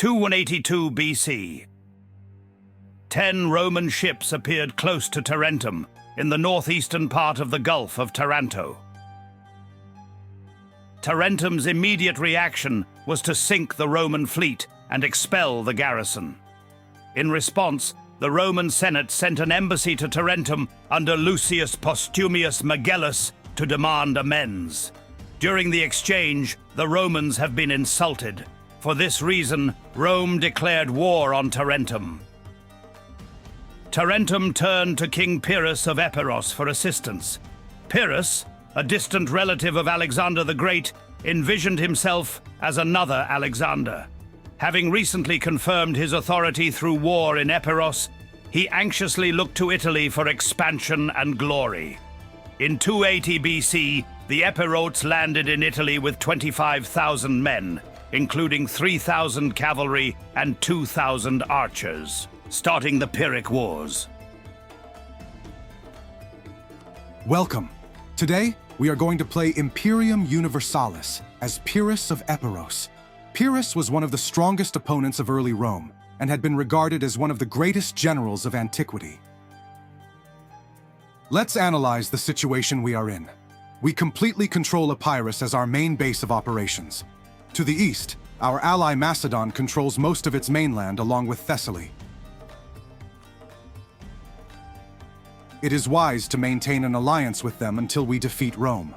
282 BC. 10 Roman ships appeared close to Tarentum, in the northeastern part of the Gulf of Taranto. Tarentum's immediate reaction was to sink the Roman fleet and expel the garrison. In response, the Roman Senate sent an embassy to Tarentum under Lucius Postumius Megellus to demand amends. During the exchange, the Romans have been insulted. For this reason, Rome declared war on Tarentum. Tarentum turned to King Pyrrhus of Epirus for assistance. Pyrrhus, a distant relative of Alexander the Great, envisioned himself as another Alexander. Having recently confirmed his authority through war in Epirus, he anxiously looked to Italy for expansion and glory. In 280 BC, the Epirotes landed in Italy with 25,000 men, including 3,000 cavalry and 2,000 archers, starting the Pyrrhic Wars. Welcome. Today, we are going to play Imperium Universalis as Pyrrhus of Epirus. Pyrrhus was one of the strongest opponents of early Rome and had been regarded as one of the greatest generals of antiquity. Let's analyze the situation we are in. We completely control Epirus as our main base of operations. To the east, our ally Macedon controls most of its mainland along with Thessaly. It is wise to maintain an alliance with them until we defeat Rome.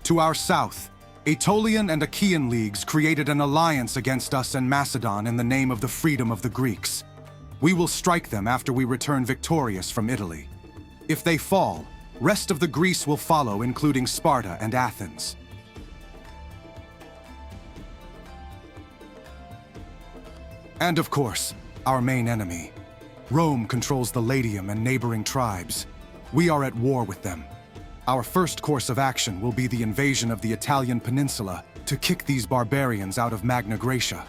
To our south, Aetolian and Achaean leagues created an alliance against us and Macedon in the name of the freedom of the Greeks. We will strike them after we return victorious from Italy. If they fall, rest of the Greece will follow, including Sparta and Athens. And of course, our main enemy. Rome controls the Latium and neighboring tribes. We are at war with them. Our first course of action will be the invasion of the Italian peninsula to kick these barbarians out of Magna Graecia.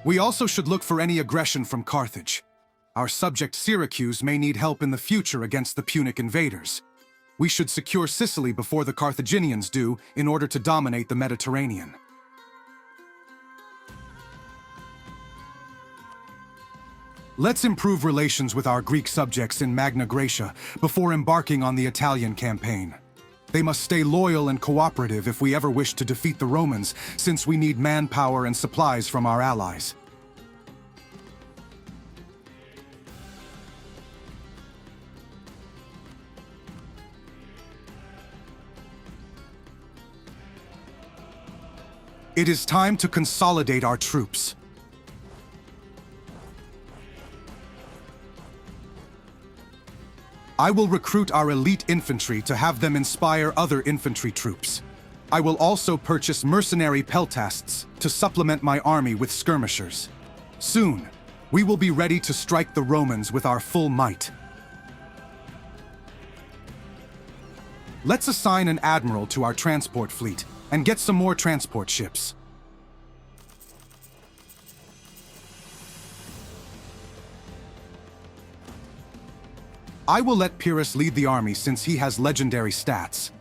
We also should look for any aggression from Carthage. Our subject Syracuse may need help in the future against the Punic invaders. We should secure Sicily before the Carthaginians do in order to dominate the Mediterranean. Let's improve relations with our Greek subjects in Magna Graecia before embarking on the Italian campaign. They must stay loyal and cooperative if we ever wish to defeat the Romans, since we need manpower and supplies from our allies. It is time to consolidate our troops. I will recruit our elite infantry to have them inspire other infantry troops. I will also purchase mercenary peltasts to supplement my army with skirmishers. Soon, we will be ready to strike the Romans with our full might. Let's assign an admiral to our transport fleet and get some more transport ships. I will let Pyrrhus lead the army since he has legendary stats.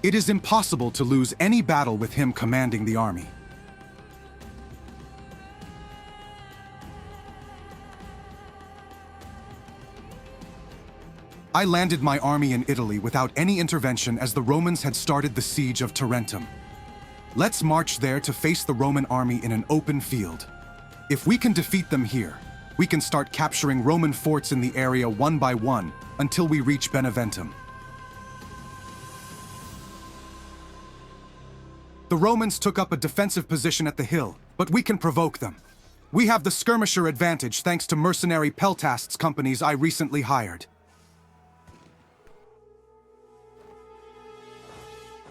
It is impossible to lose any battle with him commanding the army. I landed my army in Italy without any intervention as the Romans had started the siege of Tarentum. Let's march there to face the Roman army in an open field. If we can defeat them here, we can start capturing Roman forts in the area one by one until we reach Beneventum. The Romans took up a defensive position at the hill, but we can provoke them. We have the skirmisher advantage thanks to mercenary peltasts companies I recently hired.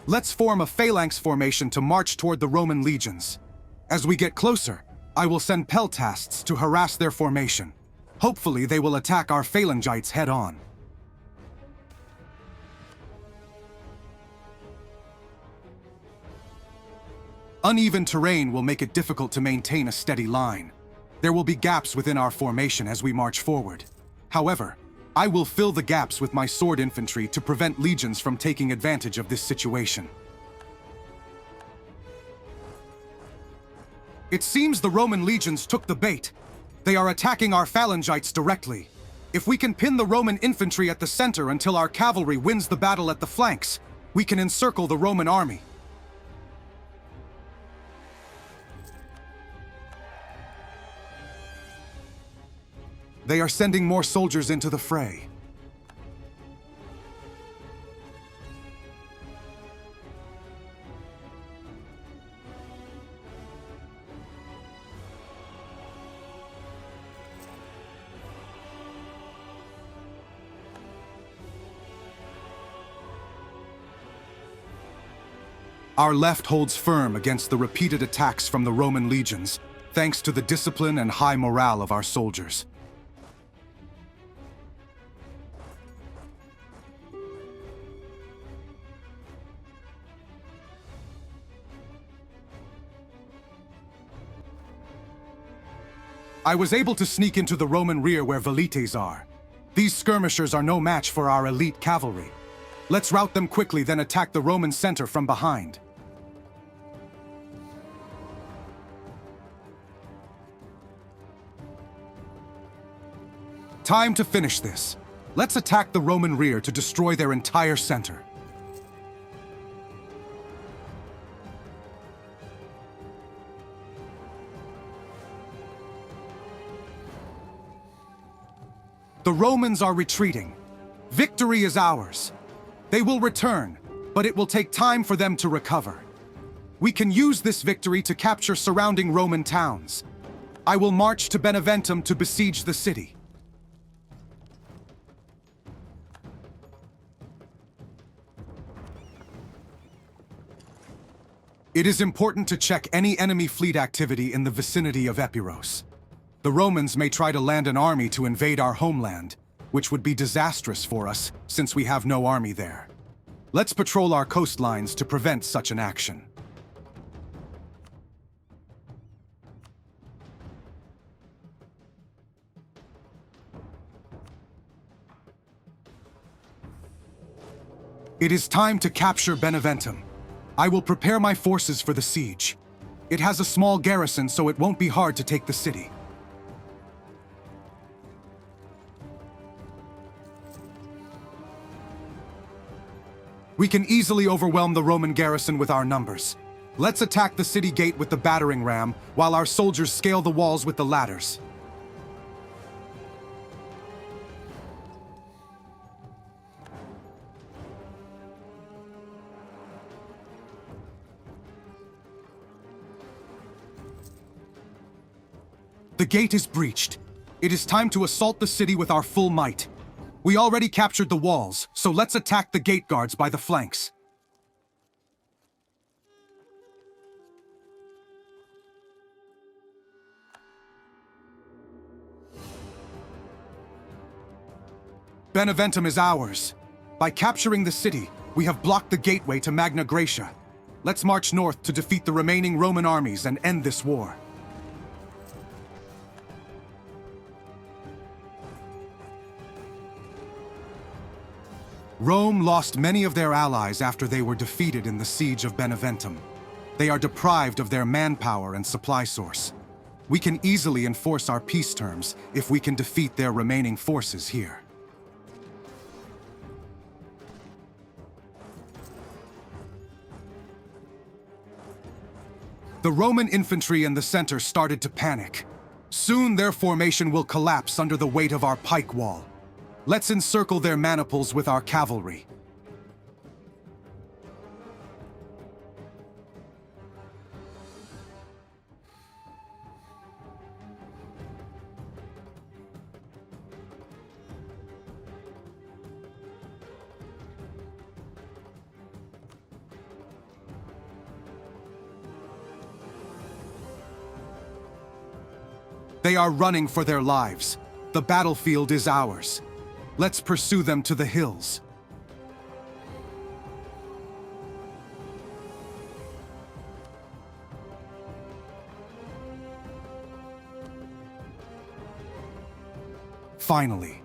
Let's form a phalanx formation to march toward the Roman legions. As we get closer, I will send peltasts to harass their formation. Hopefully they will attack our phalangites head-on. Uneven terrain will make it difficult to maintain a steady line. There will be gaps within our formation as we march forward. However, I will fill the gaps with my sword infantry to prevent legions from taking advantage of this situation. It seems the Roman legions took the bait. They are attacking our phalangites directly. If we can pin the Roman infantry at the center until our cavalry wins the battle at the flanks, we can encircle the Roman army. They are sending more soldiers into the fray. Our left holds firm against the repeated attacks from the Roman legions, thanks to the discipline and high morale of our soldiers. I was able to sneak into the Roman rear where velites are. These skirmishers are no match for our elite cavalry. Let's rout them quickly, then attack the Roman center from behind. Time to finish this. Let's attack the Roman rear to destroy their entire center. The Romans are retreating. Victory is ours. They will return, but it will take time for them to recover. We can use this victory to capture surrounding Roman towns. I will march to Beneventum to besiege the city. It is important to check any enemy fleet activity in the vicinity of Epirus. The Romans may try to land an army to invade our homeland, which would be disastrous for us since we have no army there. Let's patrol our coastlines to prevent such an action. It is time to capture Beneventum. I will prepare my forces for the siege. It has a small garrison, so it won't be hard to take the city. We can easily overwhelm the Roman garrison with our numbers. Let's attack the city gate with the battering ram, while our soldiers scale the walls with the ladders. The gate is breached. It is time to assault the city with our full might. We already captured the walls, so let's attack the gate guards by the flanks. Beneventum is ours. By capturing the city, we have blocked the gateway to Magna Graecia. Let's march north to defeat the remaining Roman armies and end this war. Rome lost many of their allies after they were defeated in the siege of Beneventum. They are deprived of their manpower and supply source. We can easily enforce our peace terms if we can defeat their remaining forces here. The Roman infantry in the center started to panic. Soon their formation will collapse under the weight of our pike wall. Let's encircle their maniples with our cavalry. They are running for their lives. The battlefield is ours. Let's pursue them to the hills. Finally,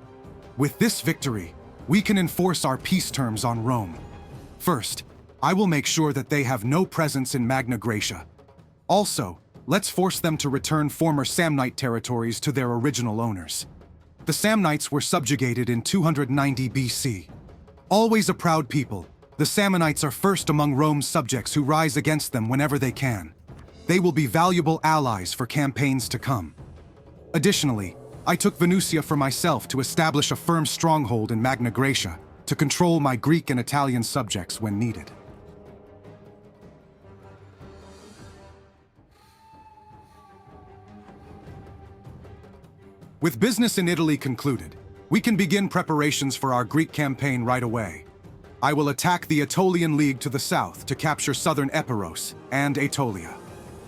with this victory, we can enforce our peace terms on Rome. First, I will make sure that they have no presence in Magna Graecia. Also, Let's force them to return former Samnite territories to their original owners. The Samnites were subjugated in 290 BC. Always a proud people, the Samnites are first among Rome's subjects who rise against them whenever they can. They will be valuable allies for campaigns to come. Additionally, I took Venusia for myself to establish a firm stronghold in Magna Graecia to control my Greek and Italian subjects when needed. With business in Italy concluded, we can begin preparations for our Greek campaign right away. I will attack the Aetolian League to the south to capture southern Epirus and Aetolia.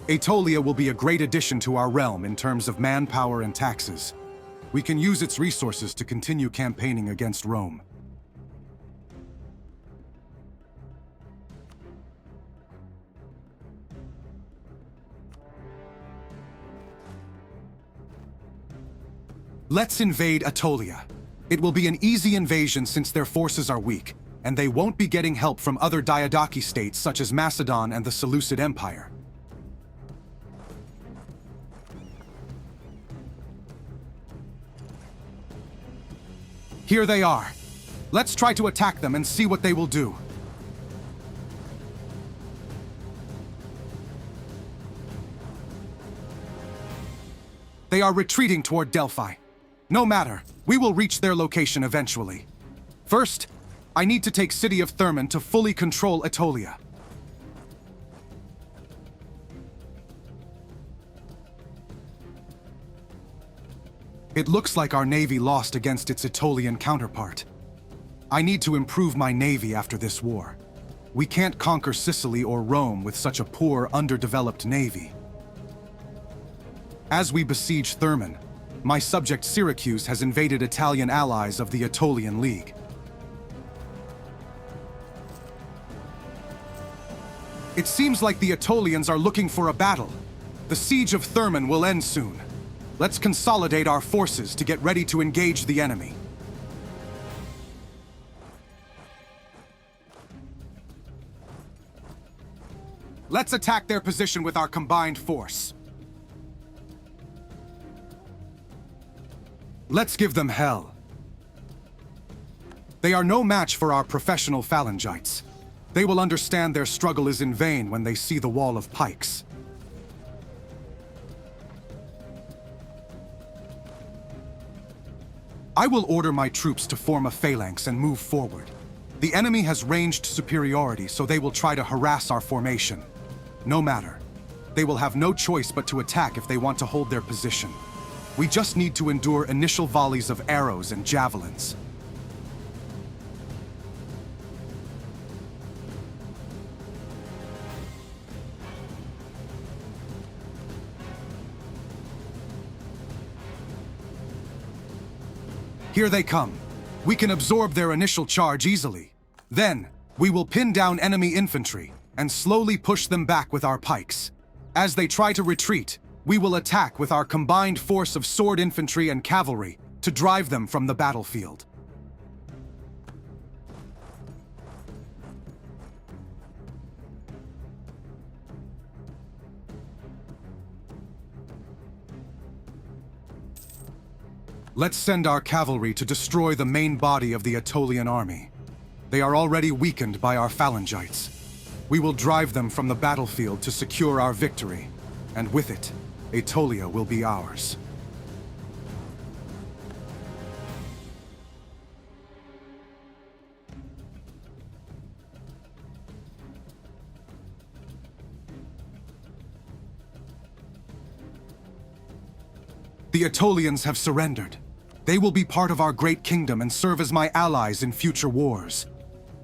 Aetolia will be a great addition to our realm in terms of manpower and taxes. We can use its resources to continue campaigning against Rome. Let's invade Aetolia. It will be an easy invasion since their forces are weak, and they won't be getting help from other Diadochi states such as Macedon and the Seleucid Empire. Here they are. Let's try to attack them and see what they will do. They are retreating toward Delphi. No matter, we will reach their location eventually. First, I need to take city of Thermon to fully control Aetolia. It looks like our navy lost against its Aetolian counterpart. I need to improve my navy after this war. We can't conquer Sicily or Rome with such a poor, underdeveloped navy. As we besiege Thermon, my subject Syracuse has invaded Italian allies of the Aetolian League. It seems like the Aetolians are looking for a battle. The siege of Thermon will end soon. Let's consolidate our forces to get ready to engage the enemy. Let's attack their position with our combined force. Let's give them hell. They are no match for our professional phalangites. They will understand their struggle is in vain when they see the wall of pikes. I will order my troops to form a phalanx and move forward. The enemy has ranged superiority, so they will try to harass our formation. No matter. They will have no choice but to attack if they want to hold their position. We just need to endure initial volleys of arrows and javelins. Here they come. We can absorb their initial charge easily. Then, we will pin down enemy infantry and slowly push them back with our pikes. As they try to retreat, we will attack with our combined force of sword infantry and cavalry to drive them from the battlefield. Let's send our cavalry to destroy the main body of the Aetolian army. They are already weakened by our phalangites. We will drive them from the battlefield to secure our victory, and with it, Aetolia will be ours. The Aetolians have surrendered. They will be part of our great kingdom and serve as my allies in future wars.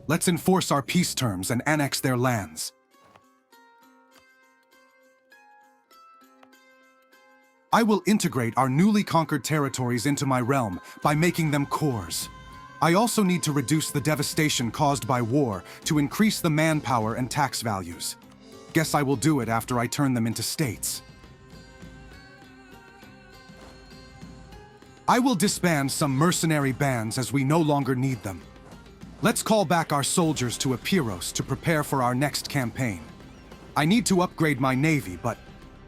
Let's enforce our peace terms and annex their lands. I will integrate our newly conquered territories into my realm by making them cores. I also need to reduce the devastation caused by war to increase the manpower and tax values. Guess I will do it after I turn them into states. I will disband some mercenary bands as we no longer need them. Let's call back our soldiers to Epirus to prepare for our next campaign. I need to upgrade my navy, but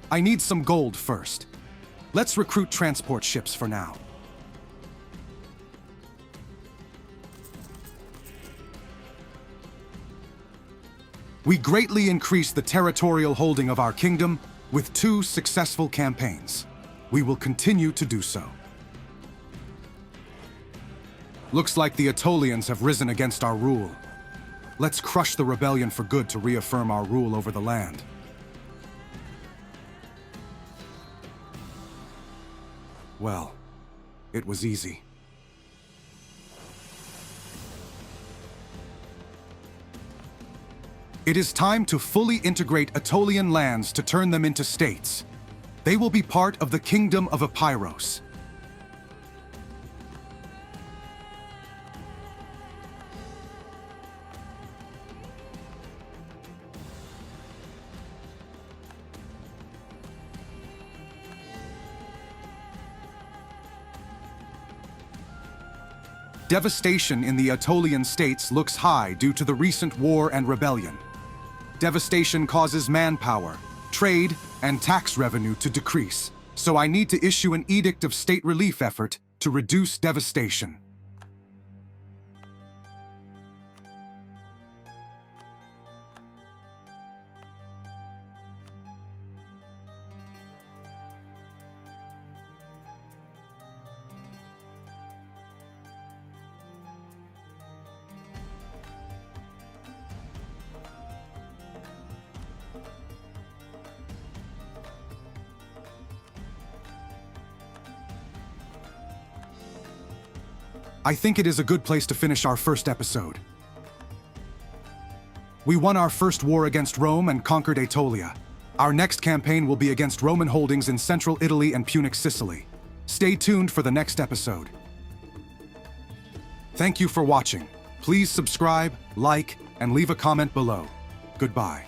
I need some gold first. Let's recruit transport ships for now. We greatly increased the territorial holding of our kingdom with 2 successful campaigns. We will continue to do so. Looks like the Aetolians have risen against our rule. Let's crush the rebellion for good to reaffirm our rule over the land. Well, it was easy. It is time to fully integrate Aetolian lands to turn them into states. They will be part of the Kingdom of Epirus. Devastation in the Aetolian states looks high due to the recent war and rebellion. Devastation causes manpower, trade, and tax revenue to decrease, so I need to issue an edict of state relief effort to reduce devastation. I think it is a good place to finish our first episode. We won our first war against Rome and conquered Aetolia. Our next campaign will be against Roman holdings in central Italy and Punic Sicily. Stay tuned for the next episode. Thank you for watching. Please subscribe, like, and leave a comment below. Goodbye.